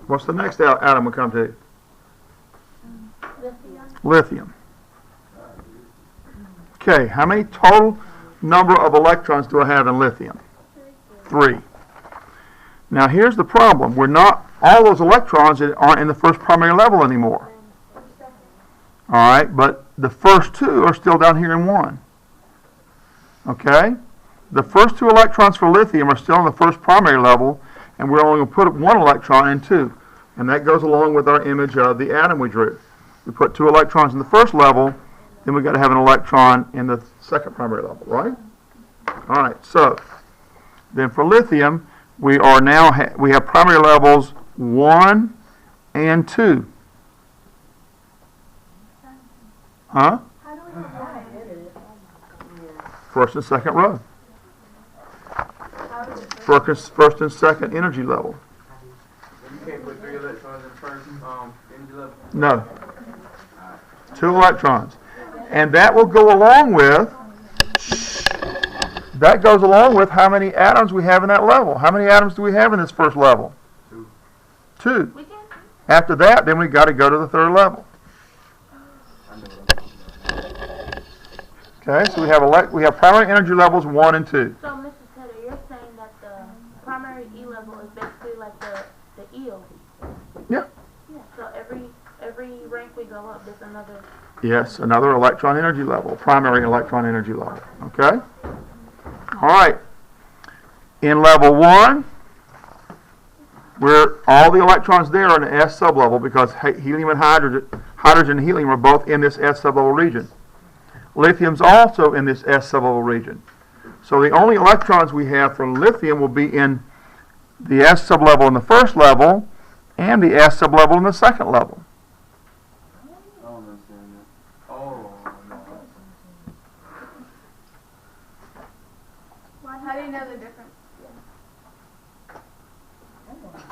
What's the next atom we come to? Lithium. Lithium. Okay, how many total number of electrons do I have in lithium? 3. Now here's the problem. We're not, all those electrons aren't in the first primary level anymore. Alright, but the first 2 are still down here in 1. Okay? The first 2 electrons for lithium are still in the first primary level, and we're only going to put 1 electron in 2. And that goes along with our image of the atom we drew. We put 2 electrons in the first level, then we've got to have an electron in the second primary level, right? All right, so then for lithium, we are now we have primary levels 1 and 2. Huh? First and second row. First and second energy level. You can't put 3 electrons in first energy level? No. 2 electrons. And that will go along with, that goes along with how many atoms we have in that level. How many atoms do we have in this first level? 2. After that, then we've got to go to the third level. Okay, so we have primary energy levels 1 and 2. So, Mr. Tedder, you're saying that the primary E level is basically like the EO. Yeah. Yeah. So every rank we go up, there's another. Yes, another electron energy level, primary electron energy level. Okay? All right. In level 1, where all the electrons there are in the S sublevel because helium and hydrogen and helium are both in this S sublevel region. Lithium's also in this S sublevel region. So the only electrons we have for lithium will be in the S sublevel in the first level and the S sublevel in the second level. How do you know the difference?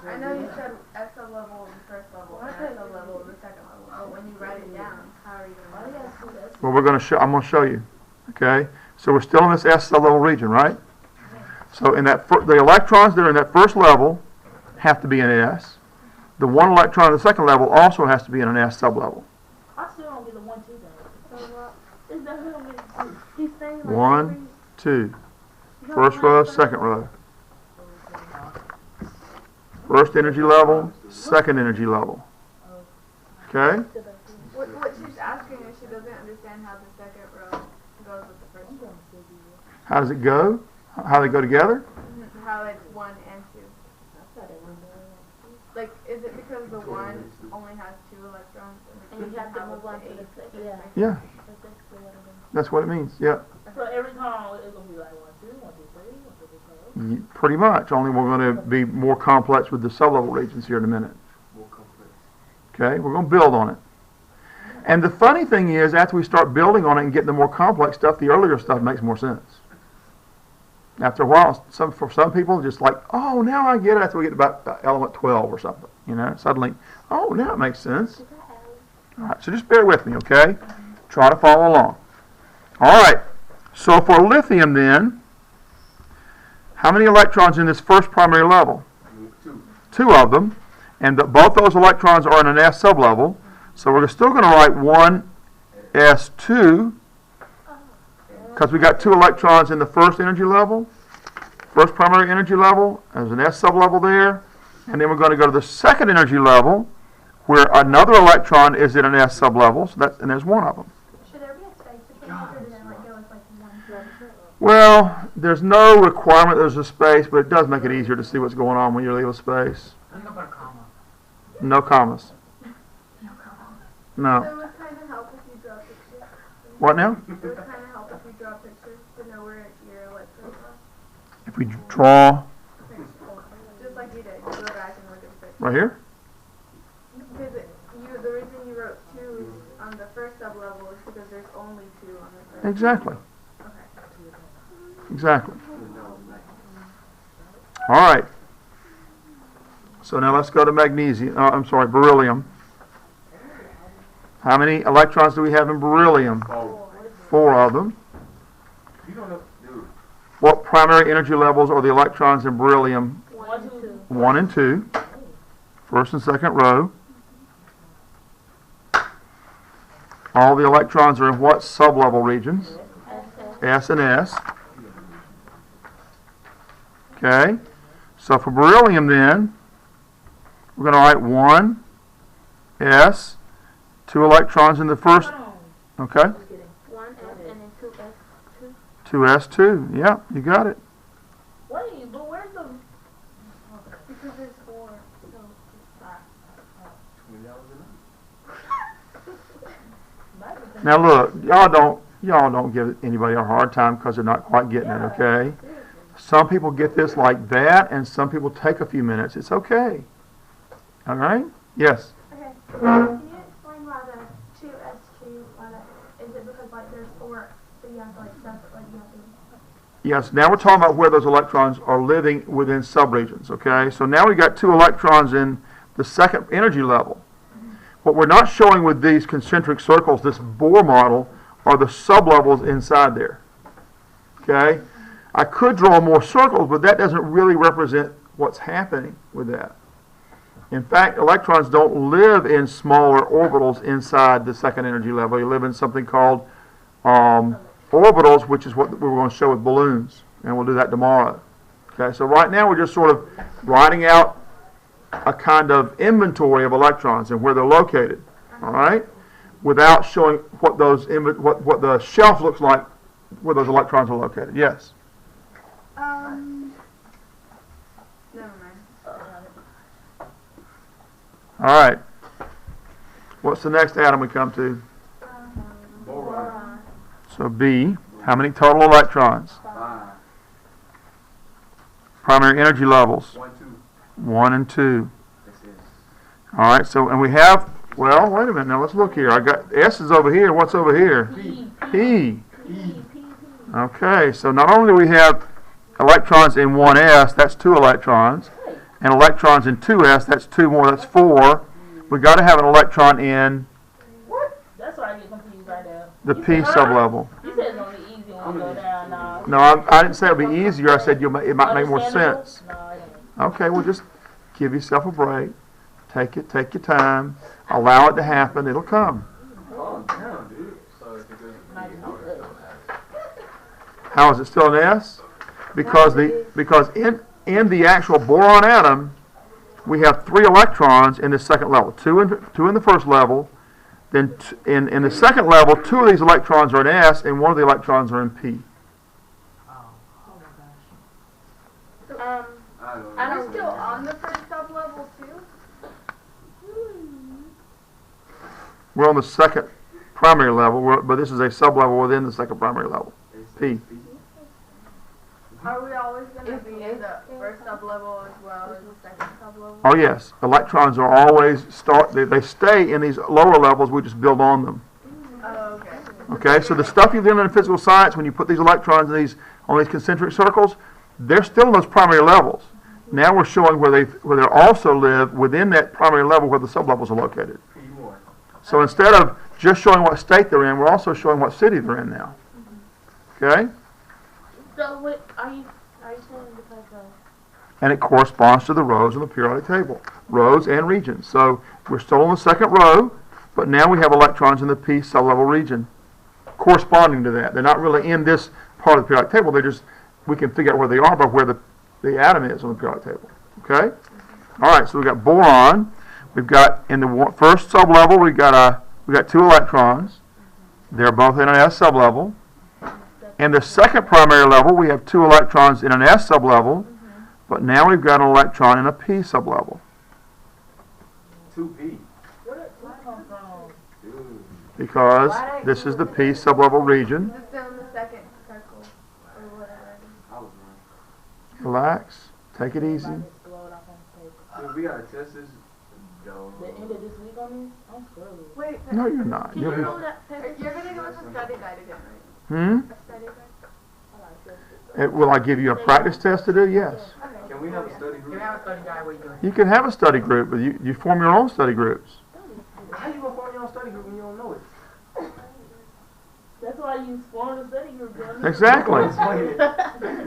I know you said S level in the first level and S level in the second level. But when you write it down, how are you going to know that? Well, I'm going to show you. Okay? So we're still in this S sublevel region, right? So in that the electrons that are in that first level have to be in S. The 1 electron in the second level also has to be in an S sublevel. I still don't get the 1, 2 though. So is that what he's saying? Like 1, 2. First row, second row. First energy level, second energy level. Okay? What she's asking is she doesn't understand how the second row goes with the first row. How does it go? How they go together? How it's 1 and 2. Like, is it because the 1 only has 2 electrons and you have to move on to the second? Yeah. That's what it means. Yeah. So every time it's going to be like 1, 2, 1, 2, 3, 1, 2, 3. Pretty much. Only we're going to be more complex with the sublevel regions here in a minute. More complex. Okay? We're going to build on it. And the funny thing is, after we start building on it and getting the more complex stuff, the earlier stuff makes more sense. After a while, for some people, just like, oh, now I get it. After we get about element 12 or something, suddenly, oh, now it makes sense. All right, so just bear with me, okay? Try to follow along. All right, so for lithium then, how many electrons in this first primary level? 2. 2 of them, and both those electrons are in an S sublevel, so we're still going to write 1 S2, because we got 2 electrons in the first energy level, first primary energy level. There's an S sublevel there, and then we're going to go to the second energy level, where another electron is in an S sublevel. So and there's 1 of them. Should there be a space between those, or then like go with like 1 level? Well, there's no requirement there's a space, but it does make it easier to see what's going on when you leave a space. No commas. No. So it would kind of help if you draw pictures. What now? It would kind of help if you draw pictures to know where your electrons are. If we draw Just like you did. You go back and look at the picture. right here. Because the reason you wrote 2 on the first sublevel is because there's only 2 on the third. Exactly. Okay. Exactly. All right. So now let's go to magnesium. Beryllium. How many electrons do we have in beryllium? 4 of them. You don't know, dude. What primary energy levels are the electrons in beryllium? 1, 2. 1 and 2. First and second row. All the electrons are in what sublevel regions? S and S. Okay. So for beryllium then, we're going to write 1 S, 2 electrons in the first. Okay. 1 S and then 2 S 2. 2s2. Yeah, you got it. Wait, but where's the? Because there's 4. So Now look, y'all don't give anybody a hard time because they're not quite getting it, okay? Some people get this like that, and some people take a few minutes. It's okay. All right? Yes? Okay. Can you explain why the 2s2, why that, is it because like there's 4, so you have to like separate, like you have to. Yes, now we're talking about where those electrons are living within subregions, okay? So now we've got 2 electrons in the second energy level. What we're not showing with these concentric circles, this Bohr model, are the sublevels inside there, okay? I could draw more circles, but that doesn't really represent what's happening with that. In fact, electrons don't live in smaller orbitals inside the second energy level. They live in something called orbitals, which is what we're going to show with balloons, and we'll do that tomorrow. Okay, so right now we're just sort of writing out a kind of inventory of electrons and where they're located, all right, without showing what those what the shelf looks like where those electrons are located. Yes. never mind. All right. What's the next atom we come to? Boron. So B. How many total electrons? 5. Primary energy levels. 1, 2. 1 and 2. This is. All right. So and we have. Well, wait a minute. Now let's look here. I got S is over here. What's over here? P. Okay. So not only do we have electrons in 1s, that's 2 electrons, and electrons in 2s, that's 2 more, that's 4. We got to have an electron in What? That's why I get confused right there. the P sublevel. You said it's gonna be easy when we go down. No, I didn't say it would be easier. I said it might make more Understandable? sense. No, it ain't. Okay, well just give yourself a break. Take your time. Allow it to happen. It'll come. Calm down, dude. So if it goes How is it still an S? Because in the actual boron atom, we have 3 electrons in the second level. 2 in the first level. Then in the second level, 2 of these electrons are in S, and 1 of the electrons are in P. I don't know. We're still on the first sublevel too? We're on the second primary level, but this is a sublevel within the second primary level. P. Are we always going to be in the first sublevel as well as the second sublevel? Oh yes, electrons are always they stay in these lower levels. We just build on them. Oh, okay. Okay, so the stuff you learn in physical science, when you put these electrons in on these concentric circles, they're still in those primary levels. Now we're showing where they also live within that primary level where the sublevels are located. P1. So instead of just showing what state they're in, we're also showing what city they're in now. Okay, So what are you saying because of? and it corresponds to the rows in the periodic table, rows and regions. So we're still on the second row, but now we have electrons in the P sublevel region corresponding to that. They're not really in this part of the periodic table. We can figure out where they are by where the atom is on the periodic table. Okay? All right, so we've got boron. We've got in the first sublevel, we got 2 electrons. They're both in an S sublevel. In the second primary level, we have 2 electrons in an S sublevel, but now we've got an electron in a P sublevel. 2P. Where did that come from? Dude. Because this is the P sublevel region. It's still in the second circle or whatever. I was wrong. Relax. Take it easy. Dude, we gotta test this. Yo. The end of this week on this? I'm screwed. Wait, No, you're not. Can you You'll roll be, that paper? you're going to give us a study guide again, right? hmm? A study guide? Will I give you a practice test to do? Yes. Okay. Can we have a study group? You can have a study group, but you form your own study groups. How you gonna form your own study group when you don't know it? That's why you formed a study group, girl. Exactly. Explain it.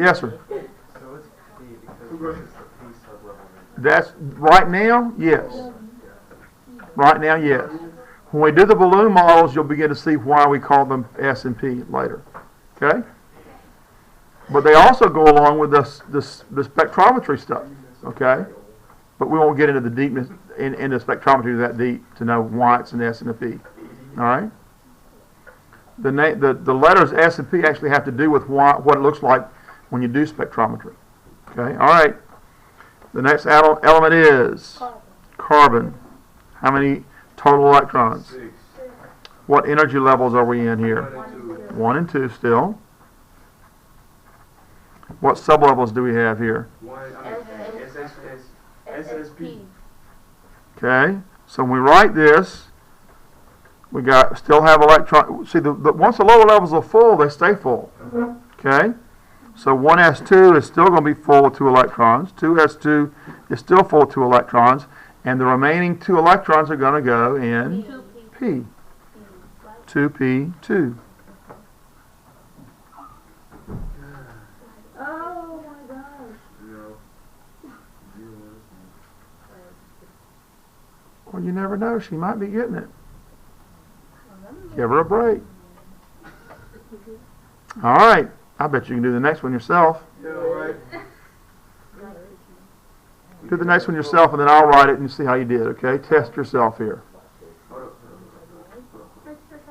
Yes, sir. So it's P because this is the P sublevel. That's right now, yes. Right now, yes. When we do the balloon models, you'll begin to see why we call them S and P later. Okay? But they also go along with the spectrometry stuff. Okay? But we won't get into the deepness into spectrometry that deep to know why it's an S and a P. All right? The letters S and P actually have to do with what it looks like when you do spectrometry. Okay? All right. The next element is carbon. How many total electrons? 6. What energy levels are we in here? 1 and 2 still. What sublevels do we have here? SSP. Okay, so when we write this, we still have electron. See, once the lower levels are full, they stay full. Okay, so 1s2 is still going to be full with 2 electrons. 2s2 is still full with 2 electrons, and the remaining 2 electrons are going to go in P. 2p2. Oh my gosh. Well, you never know. She might be getting it. Give her a break. All right. I bet you can do the next one yourself. Yeah, right. Do the next one yourself, and then I'll write it and see how you did, okay? Test yourself here.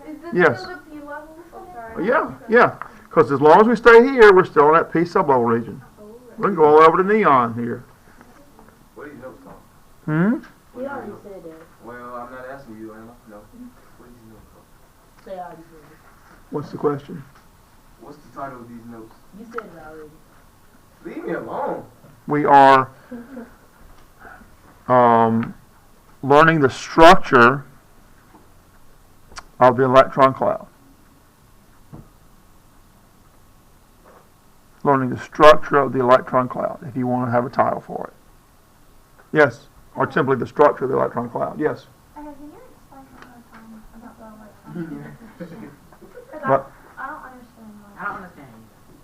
Is this Yes. still the P level? Yeah. Because as long as we stay here, we're still in that P sublevel region. We can go all over to neon here. What are these notes on? We already said that. Well, I'm not asking you, am I? No. What are these notes on? They already said it. What's the question? What's the title of these notes? You said it already. Leave me alone. We are learning the structure of the electron cloud. Learning the structure of the electron cloud, if you want to have a title for it. Yes, or simply the structure of the electron cloud. Yes. Okay, can you explain about the electron? What? I don't understand I don't understand.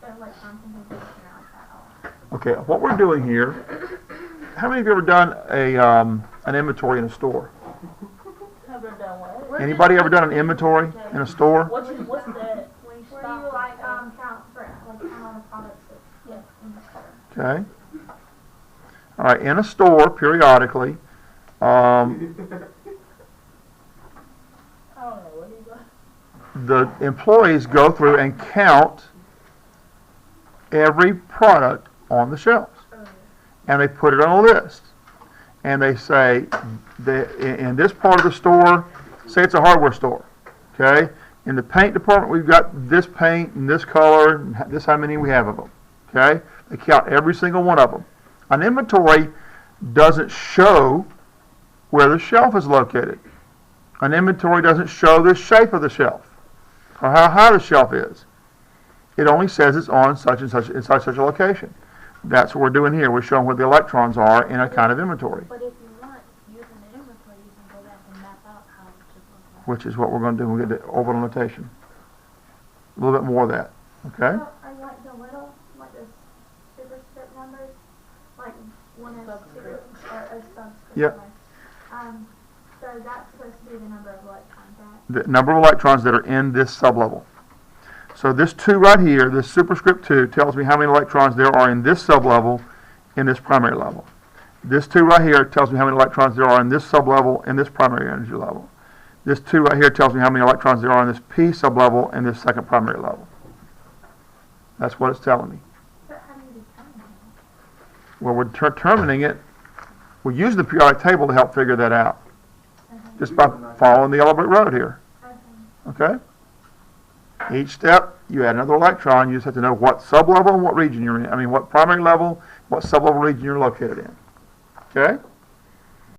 the electron configuration at all. Okay, what we're doing here, how many of you ever done an inventory in a store? Never done what? Anybody ever done an inventory in a store? What's that? When you Where stop you like and count for like amount of products that in the store. Okay. All right, in a store, periodically, I don't know. What do you got? the employees go through and count every product on the shelves. And they put it on a list. And they say, in this part of the store, say it's a hardware store, okay? In the paint department, we've got this paint and this color, and this how many we have of them, okay? They count every single one of them. An inventory doesn't show where the shelf is located. An inventory doesn't show the shape of the shelf or how high the shelf is. It only says it's on such and such, inside such a location. That's what we're doing here. We're showing where the electrons are in a kind of inventory, But if you want, using the inventory, you can go back and map out how it should look like. which is what we're going to do when we get to orbital notation. A little bit more of that, okay? So, are like the little, like the superscript numbers, like one is super, or a subscript? Yeah. So that's supposed to be the number of electrons, right? The number of electrons that are in this sublevel. So this 2 right here, this superscript 2, tells me how many electrons there are in this sublevel in this primary level. This 2 right here tells me how many electrons there are in this sublevel in this primary energy level. This 2 right here tells me how many electrons there are in this P sublevel in this second primary level. That's what it's telling me. But how do you determine that? Well, we're determining it. We're using the periodic table to help figure that out. Just by following the yellow brick road here. Okay? Each step, you add another electron. You just have to know what sublevel and what region you're in. I mean, what primary level, what sublevel region you're located in. Okay?